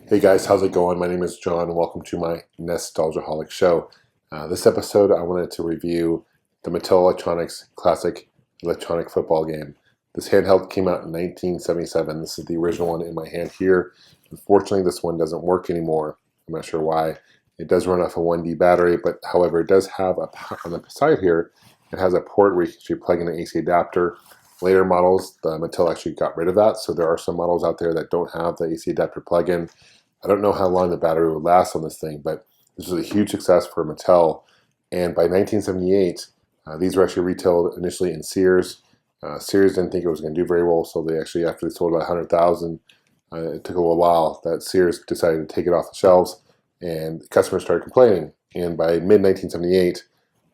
Hey guys, how's it going? My name is John and welcome to my Nostalgiaholic show. This episode I wanted to review the Mattel Electronics Classic electronic football game. This handheld came out in 1977. This is the original one in my hand here. Unfortunately, this one doesn't work anymore. I'm not sure why. It does run off a 1D battery, but however, it does have on the side here, it has a port where you can actually plug in an AC adapter. Later models, the Mattel actually got rid of that, so there are some models out there that don't have the AC adapter plug-in. I don't know how long the battery would last on this thing, but this was a huge success for Mattel. And by 1978, these were actually retailed initially in Sears. Sears didn't think it was going to do very well, so they actually, after they sold about 100,000, it took a little while that Sears decided to take it off the shelves, and customers started complaining. And by mid-1978,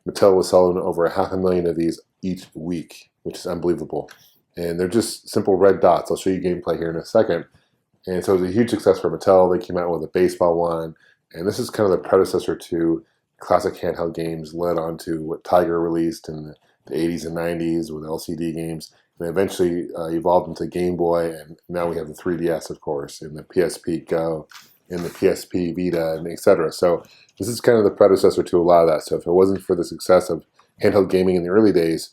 Mattel was selling over 500,000 of these each week, which is unbelievable. And they're just simple red dots. I'll show you gameplay here in a second. And so it was a huge success for Mattel. They came out with a baseball one, and this is kind of the predecessor to classic handheld games, led on to what Tiger released in the 80s and 90s with LCD games, and eventually evolved into Game Boy, and now we have the 3DS, of course, and the PSP Go, and the PSP Vita, and etc. So this is kind of the predecessor to a lot of that. So if it wasn't for the success of handheld gaming in the early days,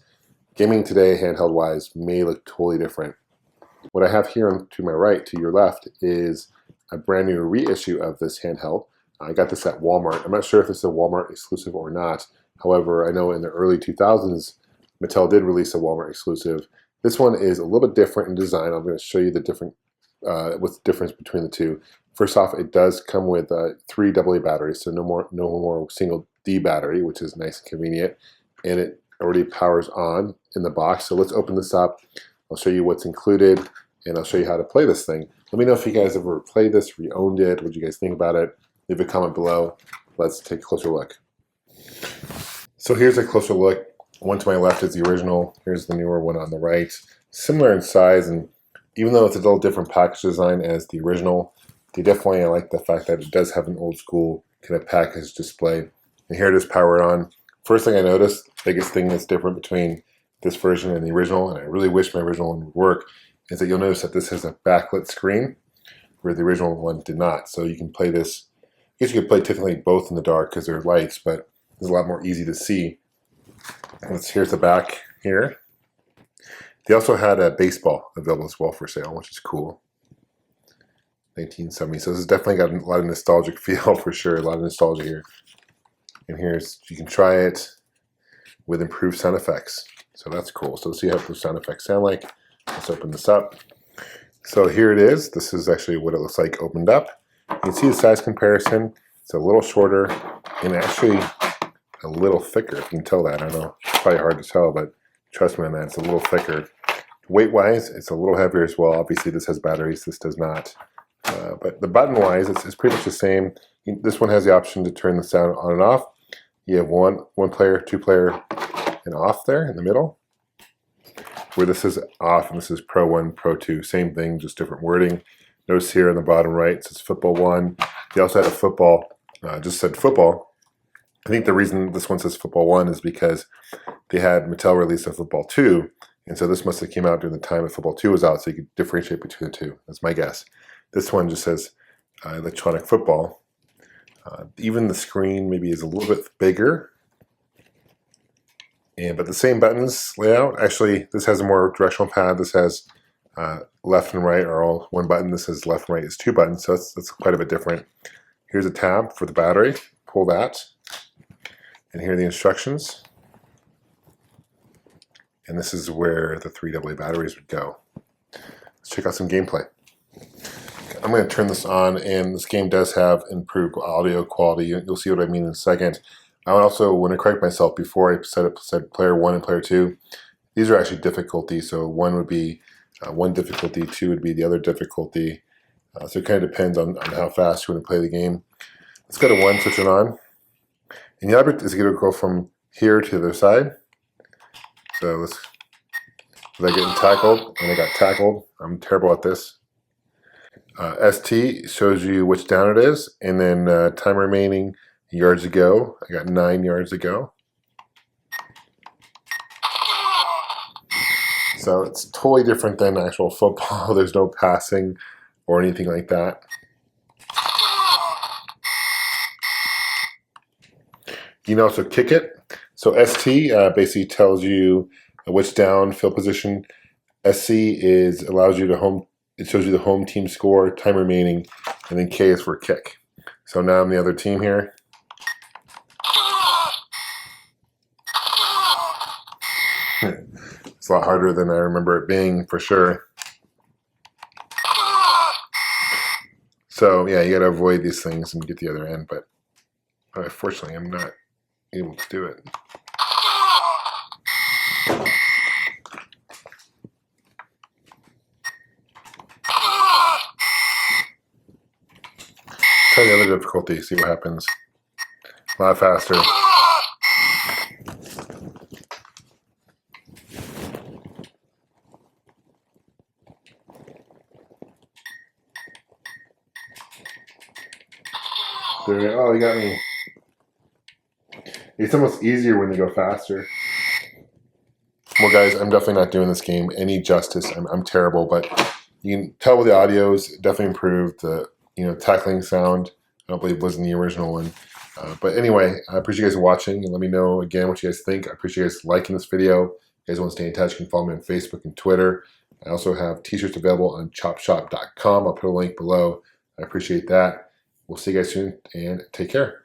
gaming today, handheld-wise, may look totally different. What I have here to my right, to your left, is a brand new reissue of this handheld. I got this at Walmart. I'm not sure if it's a Walmart exclusive or not. However, I know in the early 2000s, Mattel did release a Walmart exclusive. This one is a little bit different in design. I'm going to show you what's the difference between the two. First off, it does come with 3 AA batteries, so no more single D battery, which is nice and convenient. And it already powers on in the box. So let's open this up. I'll show you what's included, and I'll show you how to play this thing. Let me know if you guys ever played this, or you owned it, what you guys think about it. Leave a comment below. Let's take a closer look. So here's a closer look. One to my left is the original. Here's the newer one on the right. Similar in size, and even though it's a little different package design as the original, I like the fact that it does have an old school kind of package display. And here it is powered on. First thing I noticed, biggest thing that's different between this version and the original, and I really wish my original one would work, is that you'll notice that this has a backlit screen where the original one did not. So you can play this, I guess you could play technically both in the dark because they're lights, but it's a lot more easy to see. Here's the back here. They also had a baseball available as well for sale, which is cool. 1970, so this has definitely got a lot of nostalgic feel for sure, a lot of nostalgia here. And you can try it with improved sound effects. So that's cool. So let's see how the sound effects sound like. Let's open this up. So here it is. This is actually what it looks like opened up. You can see the size comparison. It's a little shorter and actually a little thicker, if you can tell that. I don't know. It's probably hard to tell, but trust me on that. It's a little thicker. Weight-wise, it's a little heavier as well. Obviously, this has batteries. This does not. But the button-wise, it's pretty much the same. This one has the option to turn the sound on and off. You have one player, 2 player, and off there in the middle, where this is off and this is Pro 1, Pro 2, same thing, just different wording. Notice here in the bottom right, it says Football 1. They also had a football, just said football. I think the reason this one says Football 1 is because they had Mattel release a Football 2, and so this must have came out during the time that Football 2 was out, so you could differentiate between the two. That's my guess. This one just says Electronic Football. Even the screen maybe is a little bit bigger, but the same buttons layout. Actually, this has a more directional pad. This has left and right are all one button. This has left and right is 2 buttons, so that's quite a bit different. Here's a tab for the battery. Pull that, and here are the instructions. And this is where the 3 AA batteries would go. Let's check out some gameplay. I'm going to turn this on, and this game does have improved audio quality. You'll see what I mean in a second. I would also want to correct myself before I said player 1 and player 2. These are actually difficulties. So 1 would be one difficulty, 2 would be the other difficulty. So it kind of depends on how fast you want to play the game. Let's go to 1, switch it on. And the object is going to go from here to the other side. So was I getting tackled? And I got tackled. I'm terrible at this. ST shows you which down it is, and then time remaining, yards to go. I got 9 yards to go. So it's totally different than actual football. There's no passing or anything like that. You can also kick it. So ST basically tells you which down field position. SC allows you to it shows you the home team score, time remaining, and then K is for kick. So now I'm the other team here. It's a lot harder than I remember it being, for sure. So yeah, you got to avoid these things and get the other end, but unfortunately I'm not able to do it. Try the other difficulty, see what happens. A lot faster. Oh, you got me. It's almost easier when they go faster. Well, guys, I'm definitely not doing this game any justice. I'm terrible, but you can tell with the audio's definitely improved. The tackling sound, I don't believe it was in the original one. But anyway, I appreciate you guys watching, and let me know again what you guys think. I appreciate you guys liking this video. If you guys want to stay in touch, you can follow me on Facebook and Twitter. I also have t-shirts available on chopshop.com. I'll put a link below. I appreciate that. We'll see you guys soon, and take care.